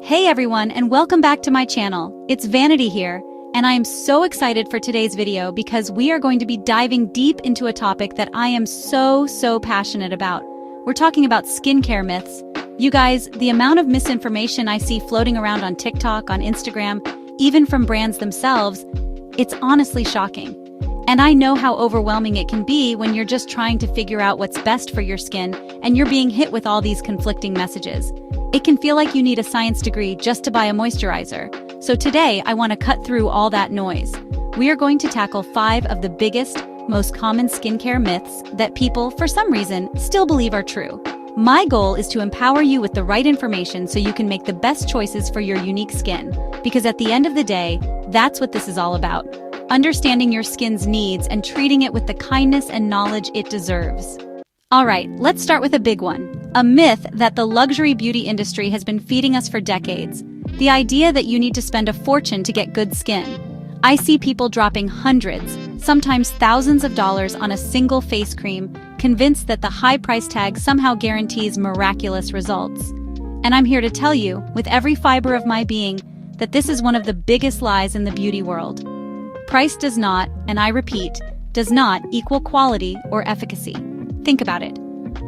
Hey everyone, and welcome back to my channel. It's Vanity here, and I am so excited for today's video because we are going to be diving deep into a topic that I am so passionate about. We're talking about skincare myths. You guys, the amount of misinformation I see floating around on TikTok, on Instagram, even from brands themselves, it's honestly shocking. And I know how overwhelming it can be when you're just trying to figure out what's best for your skin and you're being hit with all these conflicting messages. It can feel like you need a science degree just to buy a moisturizer. So today, I want to cut through all that noise. We are going to tackle 5 of the biggest, most common skincare myths that people, for some reason, still believe are true. My goal is to empower you with the right information so you can make the best choices for your unique skin. Because at the end of the day, that's what this is all about. Understanding your skin's needs and treating it with the kindness and knowledge it deserves. Alright, let's start with a big one. A myth that the luxury beauty industry has been feeding us for decades. The idea that you need to spend a fortune to get good skin. I see people dropping hundreds, sometimes thousands of dollars on a single face cream, convinced that the high price tag somehow guarantees miraculous results. And I'm here to tell you, with every fiber of my being, that this is one of the biggest lies in the beauty world. Price does not, and I repeat, does not equal quality or efficacy. Think about it.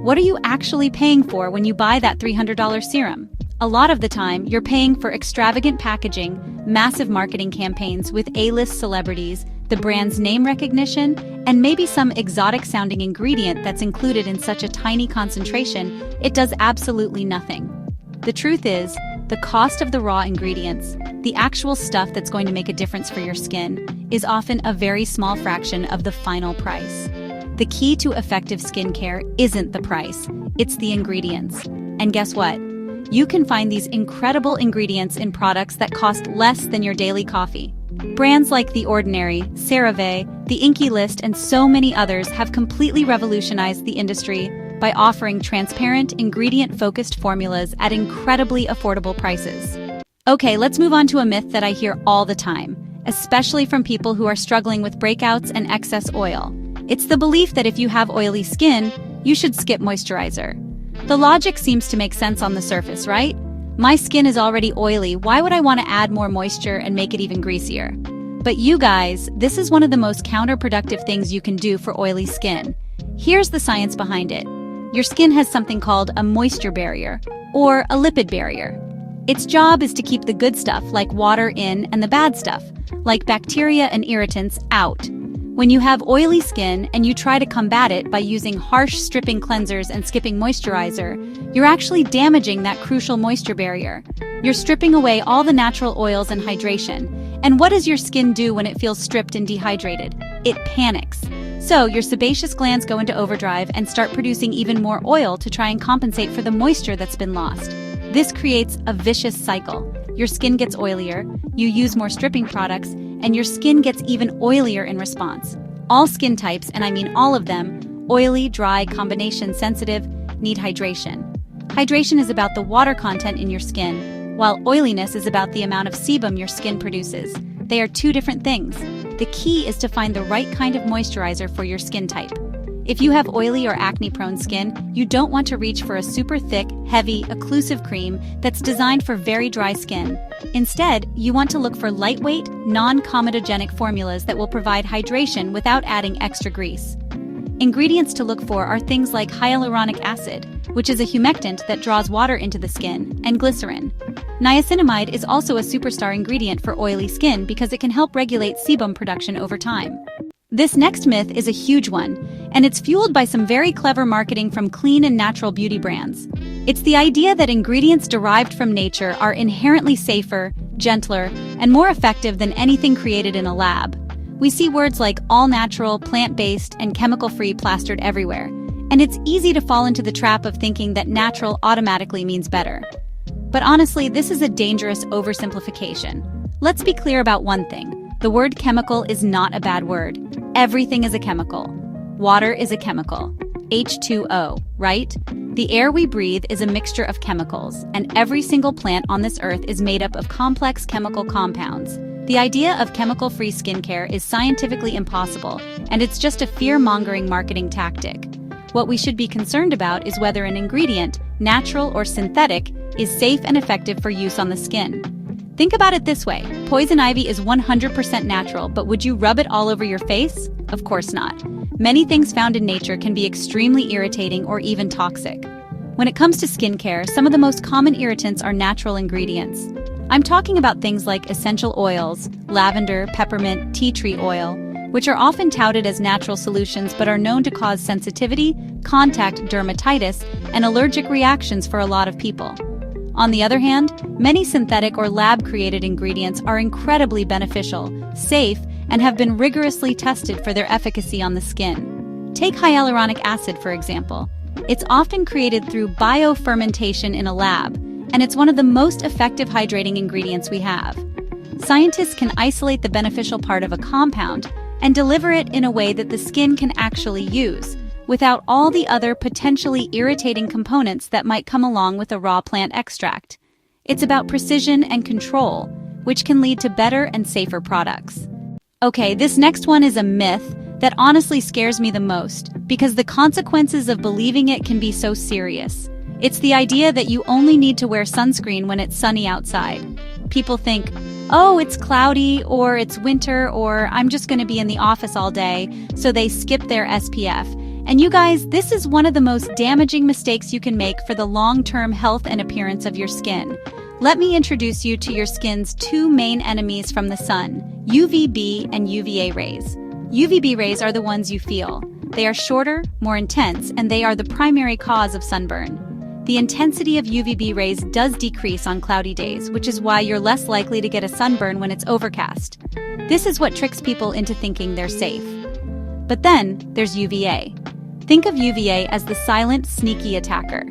What are you actually paying for when you buy that $300 serum? A lot of the time, you're paying for extravagant packaging, massive marketing campaigns with A-list celebrities, the brand's name recognition, and maybe some exotic-sounding ingredient that's included in such a tiny concentration, it does absolutely nothing. The truth is, the cost of the raw ingredients, the actual stuff that's going to make a difference for your skin, is often a very small fraction of the final price. The key to effective skincare isn't the price, it's the ingredients. And guess what? You can find these incredible ingredients in products that cost less than your daily coffee. Brands like The Ordinary, CeraVe, The Inky List, and so many others have completely revolutionized the industry by offering transparent, ingredient-focused formulas at incredibly affordable prices. Okay, let's move on to a myth that I hear all the time, especially from people who are struggling with breakouts and excess oil. It's the belief that if you have oily skin, you should skip moisturizer. The logic seems to make sense on the surface, right? My skin is already oily, why would I want to add more moisture and make it even greasier? But you guys, this is one of the most counterproductive things you can do for oily skin. Here's the science behind it. Your skin has something called a moisture barrier, or a lipid barrier. Its job is to keep the good stuff, like water, in and the bad stuff, like bacteria and irritants, out. When you have oily skin and you try to combat it by using harsh stripping cleansers and skipping moisturizer, you're actually damaging that crucial moisture barrier. You're stripping away all the natural oils and hydration. And what does your skin do when it feels stripped and dehydrated? It panics. So your sebaceous glands go into overdrive and start producing even more oil to try and compensate for the moisture that's been lost. This creates a vicious cycle. Your skin gets oilier, you use more stripping products, and your skin gets even oilier in response. All skin types, and I mean all of them, oily, dry, combination, sensitive, need hydration. Hydration is about the water content in your skin, while oiliness is about the amount of sebum your skin produces. They are two different things. The key is to find the right kind of moisturizer for your skin type. If you have oily or acne-prone skin, you don't want to reach for a super thick, heavy, occlusive cream that's designed for very dry skin. Instead, you want to look for lightweight, non-comedogenic formulas that will provide hydration without adding extra grease. Ingredients to look for are things like hyaluronic acid, which is a humectant that draws water into the skin, and glycerin. Niacinamide is also a superstar ingredient for oily skin because it can help regulate sebum production over time. This next myth is a huge one, and it's fueled by some very clever marketing from clean and natural beauty brands. It's the idea that ingredients derived from nature are inherently safer, gentler, and more effective than anything created in a lab. We see words like all-natural, plant-based, and chemical-free plastered everywhere, and it's easy to fall into the trap of thinking that natural automatically means better. But honestly, this is a dangerous oversimplification. Let's be clear about one thing. The word chemical is not a bad word. Everything is a chemical. Water is a chemical. H2O, right? The air we breathe is a mixture of chemicals, and every single plant on this earth is made up of complex chemical compounds. The idea of chemical-free skincare is scientifically impossible, and it's just a fear-mongering marketing tactic. What we should be concerned about is whether an ingredient, natural or synthetic, is safe and effective for use on the skin. Think about it this way. Poison ivy is 100% natural, but would you rub it all over your face? Of course not. Many things found in nature can be extremely irritating or even toxic. When it comes to skincare, some of the most common irritants are natural ingredients. I'm talking about things like essential oils, lavender, peppermint, tea tree oil, which are often touted as natural solutions but are known to cause sensitivity, contact dermatitis, and allergic reactions for a lot of people. On the other hand, many synthetic or lab-created ingredients are incredibly beneficial, safe, and have been rigorously tested for their efficacy on the skin. Take hyaluronic acid, for example. It's often created through biofermentation in a lab, and it's one of the most effective hydrating ingredients we have. Scientists can isolate the beneficial part of a compound and deliver it in a way that the skin can actually use, without all the other potentially irritating components that might come along with a raw plant extract. It's about precision and control, which can lead to better and safer products. Okay, this next one is a myth that honestly scares me the most, because the consequences of believing it can be so serious. It's the idea that you only need to wear sunscreen when it's sunny outside. People think, oh, it's cloudy, or it's winter, or I'm just going to be in the office all day, so they skip their SPF. And you guys, this is one of the most damaging mistakes you can make for the long-term health and appearance of your skin. Let me introduce you to your skin's two main enemies from the sun, UVB and UVA rays. UVB rays are the ones you feel. They are shorter, more intense, and they are the primary cause of sunburn. The intensity of UVB rays does decrease on cloudy days, which is why you're less likely to get a sunburn when it's overcast. This is what tricks people into thinking they're safe. But then, there's UVA. Think of UVA as the silent, sneaky attacker.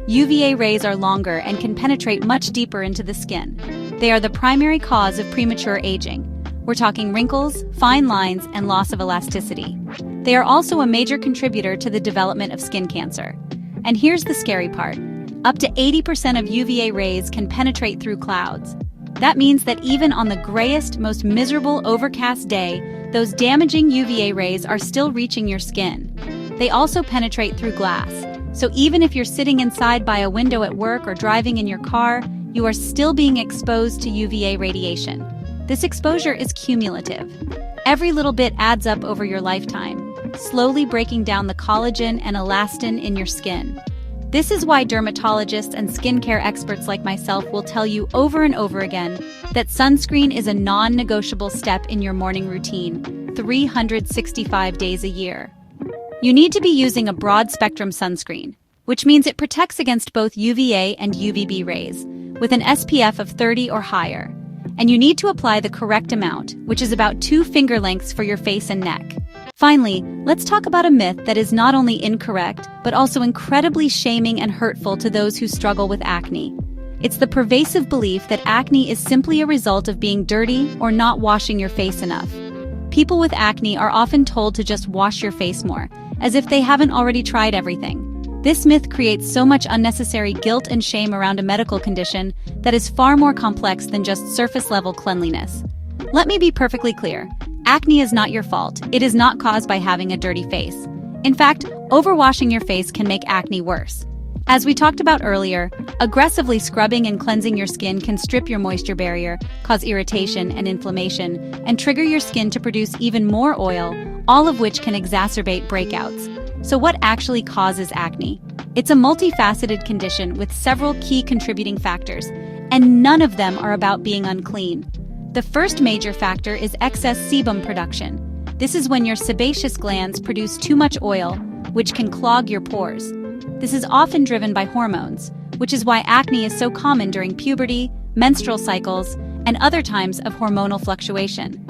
UVA rays are longer and can penetrate much deeper into the skin. They are the primary cause of premature aging. We're talking wrinkles, fine lines, and loss of elasticity. They are also a major contributor to the development of skin cancer. And here's the scary part. Up to 80% of UVA rays can penetrate through clouds. That means that even on the grayest, most miserable overcast day, those damaging UVA rays are still reaching your skin. They also penetrate through glass. So even if you're sitting inside by a window at work or driving in your car, you are still being exposed to UVA radiation. This exposure is cumulative. Every little bit adds up over your lifetime, slowly breaking down the collagen and elastin in your skin. This is why dermatologists and skincare experts like myself will tell you over and over again that sunscreen is a non-negotiable step in your morning routine, 365 days a year. You need to be using a broad-spectrum sunscreen, which means it protects against both UVA and UVB rays, with an SPF of 30 or higher. And you need to apply the correct amount, which is about 2 finger lengths for your face and neck. Finally, let's talk about a myth that is not only incorrect, but also incredibly shaming and hurtful to those who struggle with acne. It's the pervasive belief that acne is simply a result of being dirty or not washing your face enough. People with acne are often told to just wash your face more, as if they haven't already tried everything. This myth creates so much unnecessary guilt and shame around a medical condition that is far more complex than just surface-level cleanliness. Let me be perfectly clear. Acne is not your fault. It is not caused by having a dirty face. In fact, overwashing your face can make acne worse. As we talked about earlier, aggressively scrubbing and cleansing your skin can strip your moisture barrier, cause irritation and inflammation, and trigger your skin to produce even more oil, all of which can exacerbate breakouts. So what actually causes acne? It's a multifaceted condition with several key contributing factors, and none of them are about being unclean. The first major factor is excess sebum production. This is when your sebaceous glands produce too much oil, which can clog your pores. This is often driven by hormones, which is why acne is so common during puberty, menstrual cycles, and other times of hormonal fluctuation.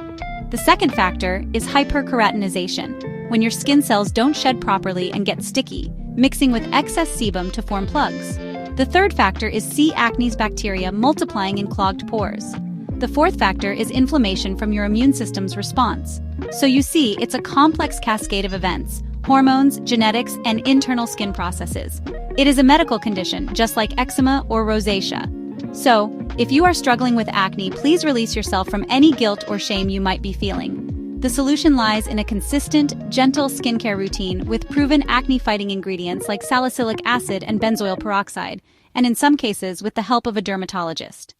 The second factor is hyperkeratinization, when your skin cells don't shed properly and get sticky, mixing with excess sebum to form plugs. The third factor is C. acnes bacteria multiplying in clogged pores. The fourth factor is inflammation from your immune system's response. So you see, it's a complex cascade of events, hormones, genetics, and internal skin processes. It is a medical condition, just like eczema or rosacea. So, if you are struggling with acne, please release yourself from any guilt or shame you might be feeling. The solution lies in a consistent, gentle skincare routine with proven acne-fighting ingredients like salicylic acid and benzoyl peroxide, and in some cases with the help of a dermatologist.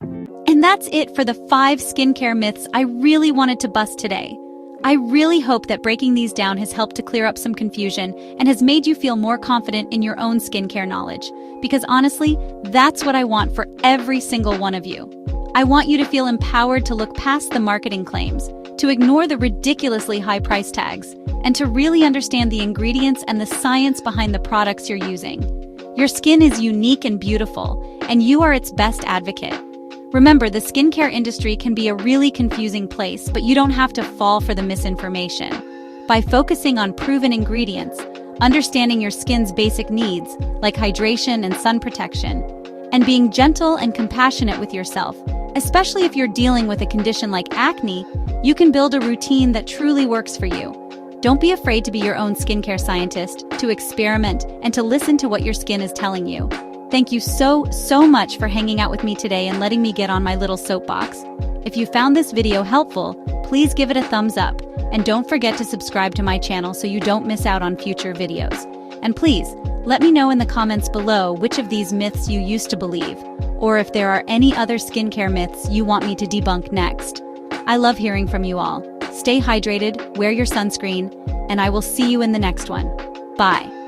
And that's it for the 5 skincare myths I really wanted to bust today. I really hope that breaking these down has helped to clear up some confusion and has made you feel more confident in your own skincare knowledge. Because honestly, that's what I want for every single one of you. I want you to feel empowered to look past the marketing claims, to ignore the ridiculously high price tags, and to really understand the ingredients and the science behind the products you're using. Your skin is unique and beautiful, and you are its best advocate. Remember, the skincare industry can be a really confusing place, but you don't have to fall for the misinformation. By focusing on proven ingredients, understanding your skin's basic needs, like hydration and sun protection, and being gentle and compassionate with yourself, especially if you're dealing with a condition like acne, you can build a routine that truly works for you. Don't be afraid to be your own skincare scientist, to experiment, and to listen to what your skin is telling you. Thank you so much for hanging out with me today and letting me get on my little soapbox. If you found this video helpful, please give it a thumbs up, and don't forget to subscribe to my channel so you don't miss out on future videos. And please, let me know in the comments below which of these myths you used to believe, or if there are any other skincare myths you want me to debunk next. I love hearing from you all. Stay hydrated, wear your sunscreen, and I will see you in the next one. Bye.